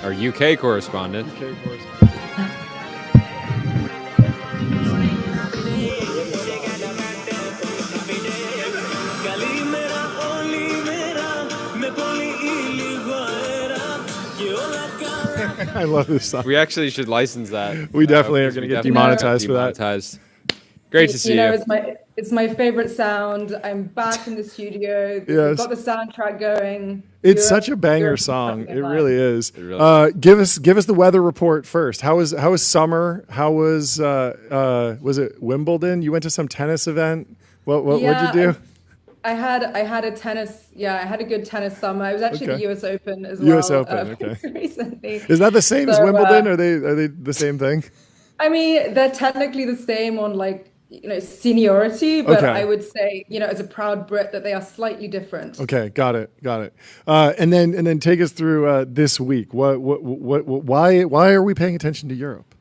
our UK correspondent. UK correspondent. I love this song. We actually should license that. We definitely are going to get demonetized for that. Great to see you. It's my favorite sound. I'm back in the studio. Yes. We've got the soundtrack going. It's such a banger song. It really is. Give us the weather report first. How was summer? How was it Wimbledon? You went to some tennis event. What'd you do? I had a tennis. Yeah, I had a good tennis summer. It was actually the U.S. Open as well. U.S. Open, okay. Recently. Is that the same as Wimbledon? Are they the same thing? I mean, they're technically the same on seniority, but I would say, as a proud Brit, that they are slightly different. Okay, got it. And then take us through this week. Why are we paying attention to Europe?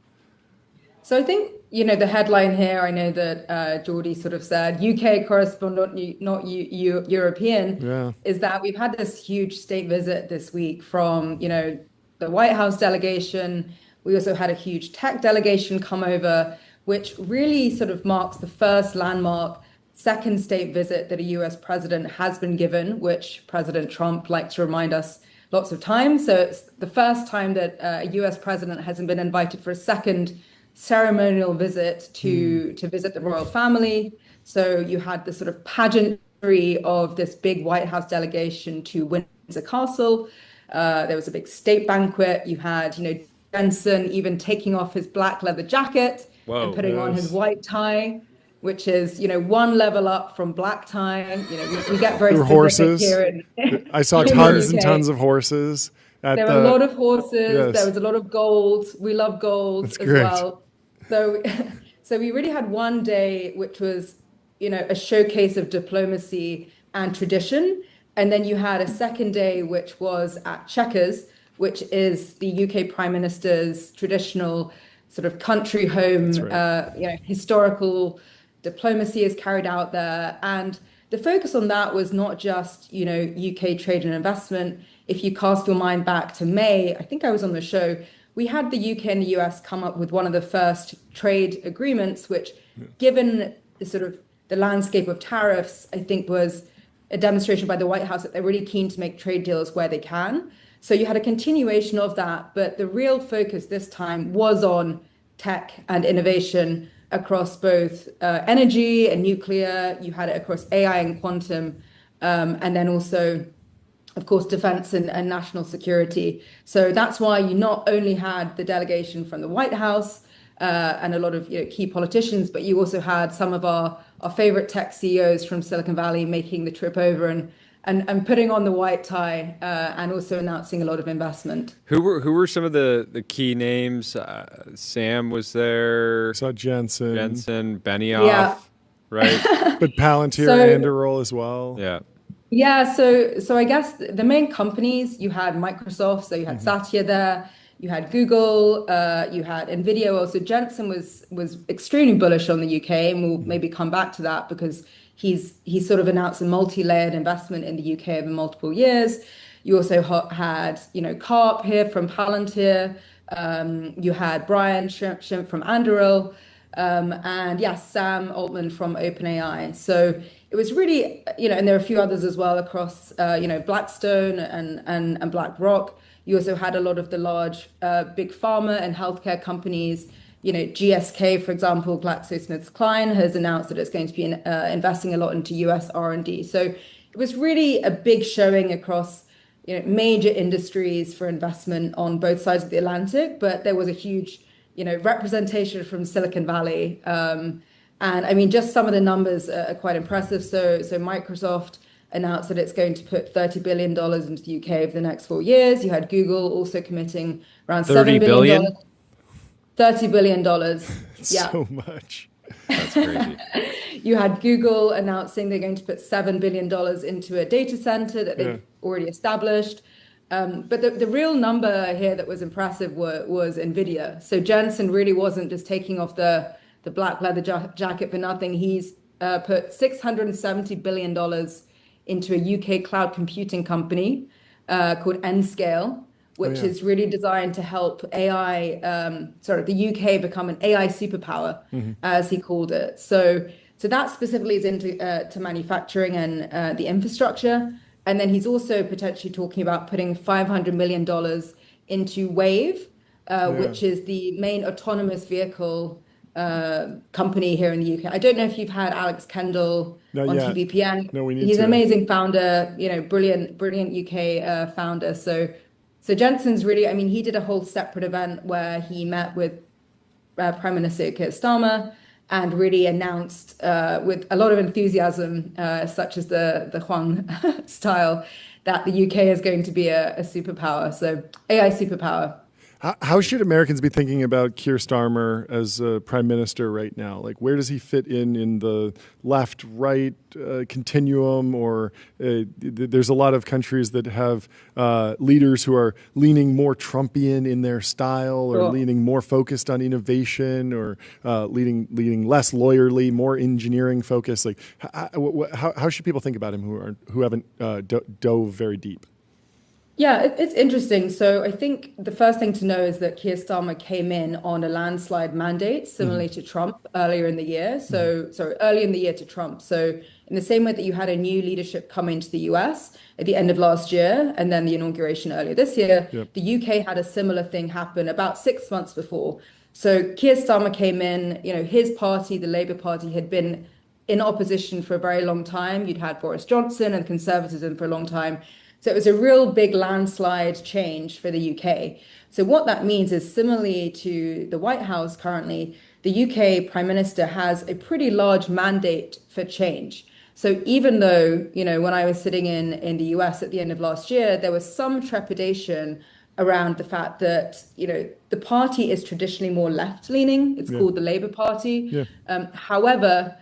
So I think the headline here. I know that Geordie sort of said UK correspondent, not European. Is that we've had this huge state visit this week from the White House delegation. We also had a huge tech delegation come over, which really sort of marks the first landmark second state visit that a US president has been given, which President Trump liked to remind us lots of times. So it's the first time that a US president hasn't been invited for a second ceremonial visit to visit the royal family. So you had the sort of pageantry of this big White House delegation to Windsor Castle. There was a big state banquet. You had, Jensen even taking off his black leather jacket and putting on his white tie, which is, one level up from black tie. We get very specific horses. Here. I saw tons and tons of horses. There were a lot of horses. Yes. There was a lot of gold. We love gold as well. So we really had one day, which was, a showcase of diplomacy and tradition. And then you had a second day, which was at Chequers, which is the UK Prime Minister's traditional sort of country home. Historical diplomacy is carried out there. And the focus on that was not just, UK trade and investment. If you cast your mind back to May, I think I was on the show, we had the UK and the US come up with one of the first trade agreements, which, given the sort of the landscape of tariffs, I think was a demonstration by the White House that they're really keen to make trade deals where they can. So you had a continuation of that, but the real focus this time was on tech and innovation across both energy and nuclear. You had it across AI and quantum, and then also, of course, defense and national security. So that's why you not only had the delegation from the White House and a lot of key politicians, but you also had some of our favorite tech CEOs from Silicon Valley making the trip over and putting on the white tie and also announcing a lot of investment. Who were some of the key names? Sam was there. Saw Jensen, Benioff, right? But Palantir, Anduril as well. Yeah. So I guess the main companies, you had Microsoft, so you had Satya there. You had Google, you had NVIDIA. Also, Jensen was extremely bullish on the UK, and we'll maybe come back to that because he's sort of announced a multi-layered investment in the UK over multiple years. You also had, Karp here from Palantir. You had Brian Schimpf from Anduril, and Sam Altman from OpenAI. So it was really, and there are a few others as well across, Blackstone and BlackRock. You also had a lot of the large big pharma and healthcare companies. GSK, for example, GlaxoSmithKline has announced that it's going to be investing a lot into US R&D. So it was really a big showing across major industries for investment on both sides of the Atlantic. But there was a huge representation from Silicon Valley. And I mean, just some of the numbers are quite impressive. So Microsoft announced that it's going to put $30 billion into the UK over the next 4 years. You had Google also committing around $7 billion. $30 billion. So much. That's crazy. You had Google announcing they're going to put $7 billion into a data center that they've already established. But the real number here that was impressive was NVIDIA. So Jensen really wasn't just taking off the black leather jacket for nothing. He's put $670 billion into a UK cloud computing company called Nscale, which is really designed to help the UK become an AI superpower, as he called it. So that specifically is into to manufacturing and the infrastructure. And then he's also potentially talking about putting $500 million into Wave, which is the main autonomous vehicle company here in the UK. I don't know if you've had Alex Kendall on TBPN. No, we need He's to. an amazing founder, brilliant UK founder. So Jensen's really, I mean, he did a whole separate event where he met with Prime Minister Keir Starmer and really announced with a lot of enthusiasm, such as the Huang style, that the UK is going to be a superpower. So AI superpower. How should Americans be thinking about Keir Starmer as prime minister right now? Like, where does he fit in the left-right continuum? Or there's a lot of countries that have leaders who are leaning more Trumpian in their style, or leaning more focused on innovation, or leaning less lawyerly, more engineering focused. Like, how should people think about him who haven't dove very deep? Yeah, it's interesting. So I think the first thing to know is that Keir Starmer came in on a landslide mandate, similarly to Trump earlier in the year. Early in the year to Trump. So in the same way that you had a new leadership come into the US at the end of last year, and then the inauguration earlier this year, the UK had a similar thing happen about 6 months before. So Keir Starmer came in, his party, the Labour Party, had been in opposition for a very long time. You'd had Boris Johnson and Conservatism for a long time. So it was a real big landslide change for the UK. So what that means is, similarly to the White House currently, the UK Prime Minister has a pretty large mandate for change. So even though, when I was sitting in the US at the end of last year, there was some trepidation around the fact that, the party is traditionally more left-leaning. It's called the Labour Party. However,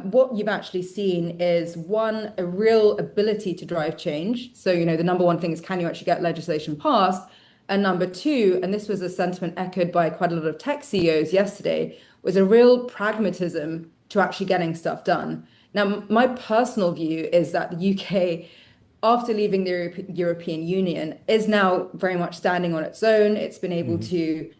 what you've actually seen is, one, a real ability to drive change. So, the number one thing is, can you actually get legislation passed? And number two, and this was a sentiment echoed by quite a lot of tech CEOs yesterday, was a real pragmatism to actually getting stuff done. Now, my personal view is that the UK, after leaving the European Union, is now very much standing on its own. It's been able to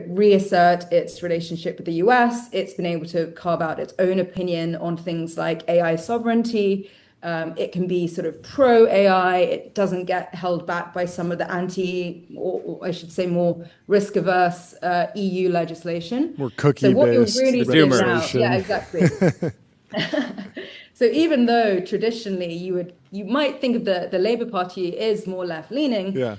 reassert its relationship with the US. It's been able to carve out its own opinion on things like AI sovereignty. It can be sort of pro-AI. It doesn't get held back by some of the or I should say more risk-averse EU legislation. More cookie-based. So what you're really seeing now, yeah, exactly. So even though traditionally you might think of the Labour Party is more left-leaning,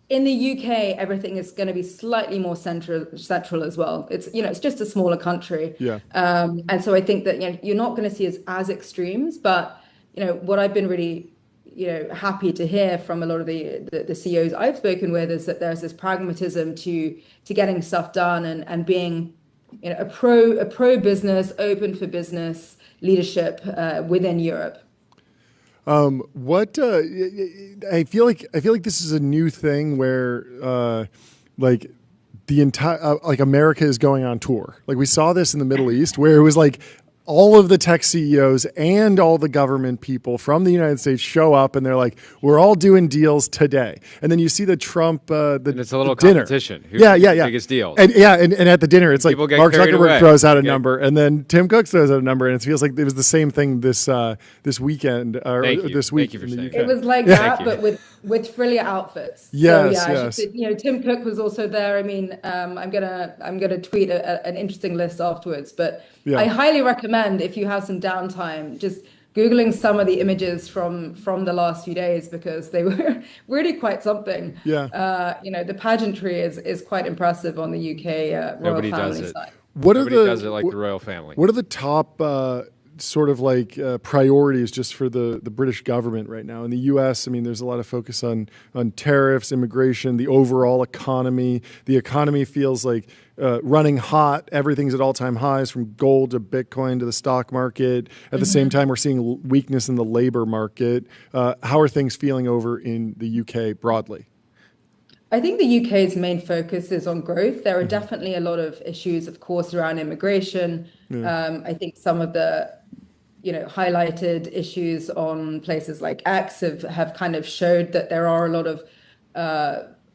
in the UK, everything is going to be slightly more central as well. It's it's just a smaller country, and so I think that you're not going to see as extremes. But what I've been really happy to hear from a lot of the CEOs I've spoken with is that there's this pragmatism to getting stuff done and being a pro business, open for business leadership within Europe. I feel like this is a new thing where like the entire like America is going on tour. Like, we saw this in the Middle East, where it was like all of the tech CEOs and all the government people from the United States show up, and they're like, "We're all doing deals today." And then you see the Trump, and it's a little dinner. Competition. Who's the biggest deal? And at the dinner, it's like Mark Zuckerberg throws out a number, and then Tim Cook throws out a number, and it feels like it was the same thing this weekend or this week in the UK. It was like that, but with frillier outfits. Yes. Tim Cook was also there. I mean, I'm gonna tweet an interesting list afterwards, but I highly recommend, if you have some downtime, just Googling some of the images from the last few days, because they were really quite something. The pageantry is quite impressive on the UK royal family side. Nobody does it like the royal family. What are the top sort of like priorities just for the British government right now? In the US, I mean, there's a lot of focus on tariffs, immigration, the overall economy. The economy feels like running hot. Everything's at all-time highs, from gold to Bitcoin to the stock market. At the same time, we're seeing weakness in the labor market. How are things feeling over in the UK broadly? I think the UK's main focus is on growth. There are definitely a lot of issues, of course, around immigration. I think some of the highlighted issues on places like X have kind of showed that there are a lot of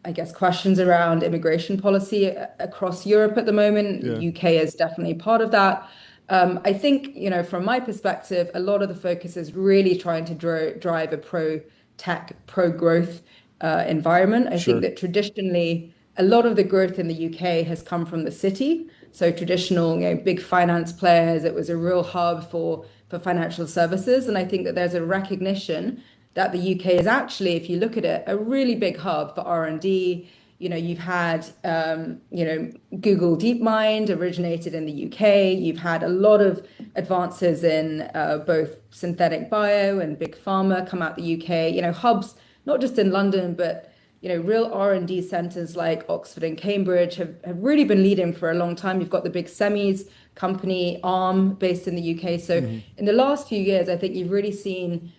I guess, questions around immigration policy across Europe at the moment. Yeah. UK is definitely part of that. I think, from my perspective, a lot of the focus is really trying to drive a pro-tech, pro-growth environment. I think that traditionally, a lot of the growth in the UK has come from the city. So traditional, big finance players, it was a real hub for financial services. And I think that there's a recognition that the UK is actually, if you look at it, a really big hub for R&D. You've had, Google DeepMind originated in the UK. You've had a lot of advances in both synthetic bio and big pharma come out the UK. Hubs, not just in London, but real R&D centers like Oxford and Cambridge have really been leading for a long time. You've got the big semis company, Arm, based in the UK. So in the last few years, I think you've really seen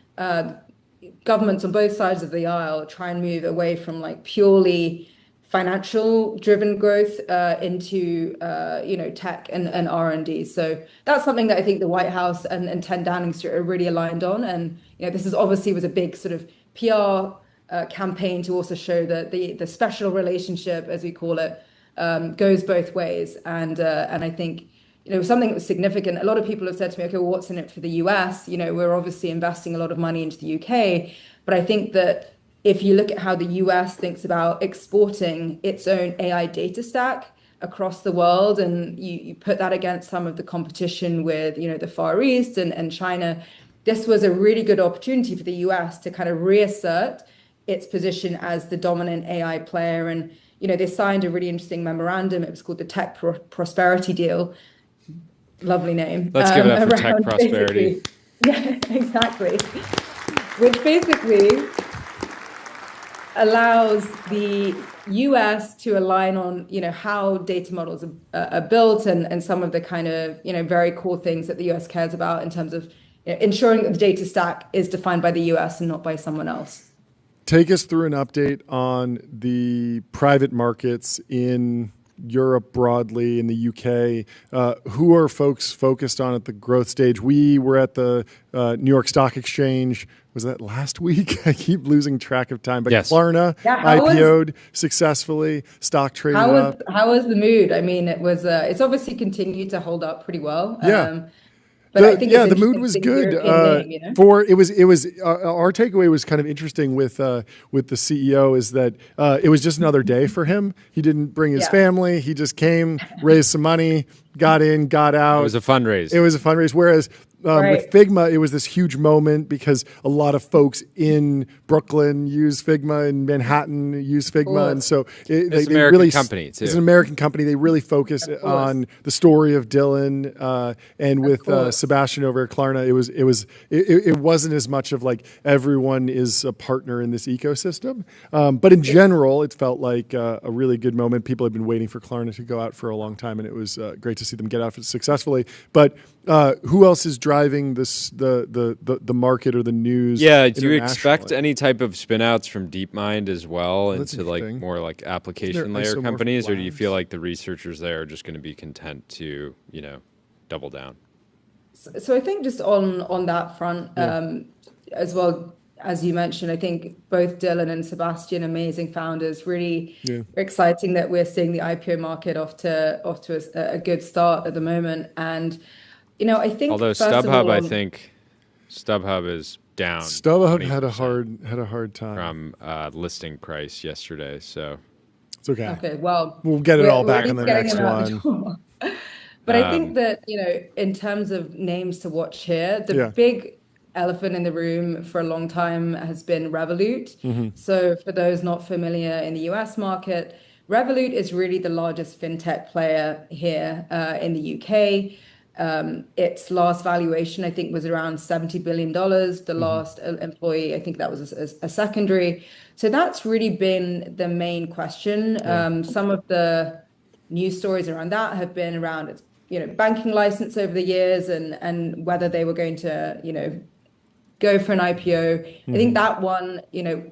governments on both sides of the aisle try and move away from purely financial driven growth into tech and R&D. So that's something that I think the White House and 10 Downing Street are really aligned on. And this is obviously was a big sort of PR campaign to also show that the special relationship, as we call it, goes both ways. And I think something that was significant. A lot of people have said to me, okay, well, what's in it for the US? We're obviously investing a lot of money into the UK, but I think that if you look at how the US thinks about exporting its own AI data stack across the world, and you put that against some of the competition with, the Far East and China, this was a really good opportunity for the US to kind of reassert its position as the dominant AI player. And, they signed a really interesting memorandum. It was called the Tech Prosperity Deal. Lovely name. Let's give it up for tech prosperity. Yeah, exactly. Which basically allows the US to align on, how data models are built and some of the kind of, very core things that the US cares about in terms of ensuring that the data stack is defined by the US and not by someone else. Take us through an update on the private markets in Europe broadly, in the UK. Who are folks focused on at the growth stage? We were at the New York Stock Exchange. Was that last week? I keep losing track of time. But yes. Klarna IPO'd successfully, stock traded up. How was the mood? I mean, it's obviously continued to hold up pretty well. Yeah. But I think the mood was good. Our takeaway was kind of interesting with the CEO is that it was just another day for him. He didn't bring his family. He just came, raised some money, got in, got out. It was a fundraise. Whereas with Figma, it was this huge moment because a lot of folks in Brooklyn use Figma and Manhattan use Figma. And so it's an American company, too. It's an American company. They really focus on the story of Dylan and with Sebastian over at Klarna. It wasn't as much of like everyone is a partner in this ecosystem. But in general, it felt like a really good moment. People had been waiting for Klarna to go out for a long time, and it was great to see them get out successfully. But who else is driving this the market or the news? Yeah, do you expect any type of spin-outs from DeepMind as well into more like application layer companies, or do you feel like the researchers there are just going to be content to double down? So I think just on that front, as well as you mentioned, I think both Dylan and Sebastian, amazing founders, really exciting that we're seeing the IPO market off to a good start at the moment. And I think although StubHub is down. StubHub had a hard time from listing price yesterday, so it's okay. Okay, well, we'll get it all back in the next one. But I think that in terms of names to watch here, the big elephant in the room for a long time has been Revolut. Mm-hmm. So for those not familiar in the US market, Revolut is really the largest fintech player here in the UK. Its last valuation, I think, was around $70 billion. The last employee, I think that was a secondary. So that's really been the main question. Some of the news stories around that have been around, banking license over the years and whether they were going to, go for an IPO. I think that one,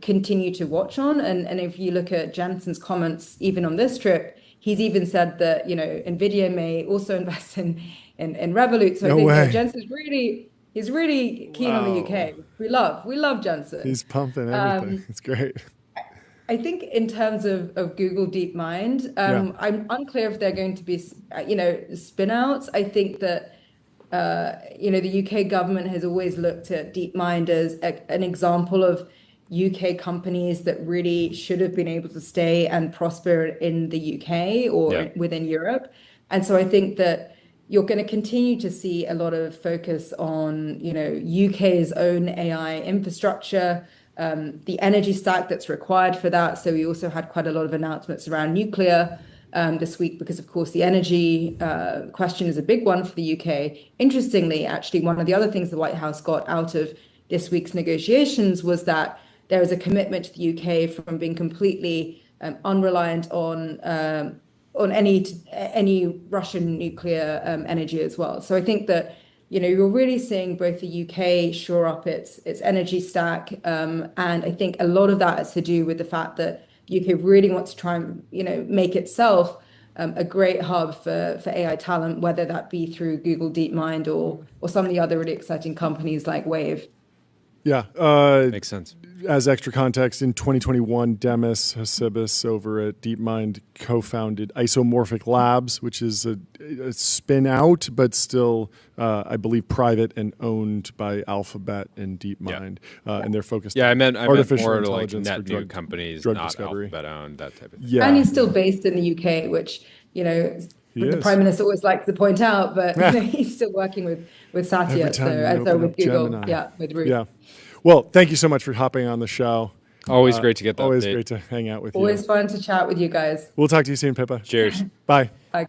continue to watch on. And if you look at Jensen's comments, even on this trip, he's even said that, NVIDIA may also invest in Revolut. So I think Jensen's he's really keen on the UK. We love Jensen. He's pumping everything. It's great. I think in terms of Google DeepMind, I'm unclear if they're going to be, spin-outs. I think that, the UK government has always looked at DeepMind as an example of UK companies that really should have been able to stay and prosper in the UK or within Europe. And so I think that you're going to continue to see a lot of focus on, UK's own AI infrastructure, the energy stack that's required for that. So we also had quite a lot of announcements around nuclear this week, because of course the energy question is a big one for the UK. Interestingly, actually, one of the other things the White House got out of this week's negotiations was that there is a commitment to the UK from being completely unreliant on any Russian nuclear energy as well. So I think that you're really seeing both the UK shore up its energy stack, and I think a lot of that has to do with the fact that the UK really wants to try and make itself a great hub for AI talent, whether that be through Google DeepMind or some of the other really exciting companies like Wave. Yeah, makes sense. As extra context, in 2021, Demis Hassabis over at DeepMind co-founded Isomorphic Labs, which is a spin out, but still, I believe, private and owned by Alphabet and DeepMind. And they're focused on I meant artificial more intelligence like for net new companies, drug not discovery. Alphabet owned, that type of thing. Yeah. And he's still based in the UK, which, the Prime Minister always likes to point out, but he's still working with Satya, so with Google, Gemini. with Ruth. Yeah. Well, thank you so much for hopping on the show. Always great to get that Always update. great to hang out with you. Always fun to chat with you guys. We'll talk to you soon, Pippa. Cheers. Bye. Bye.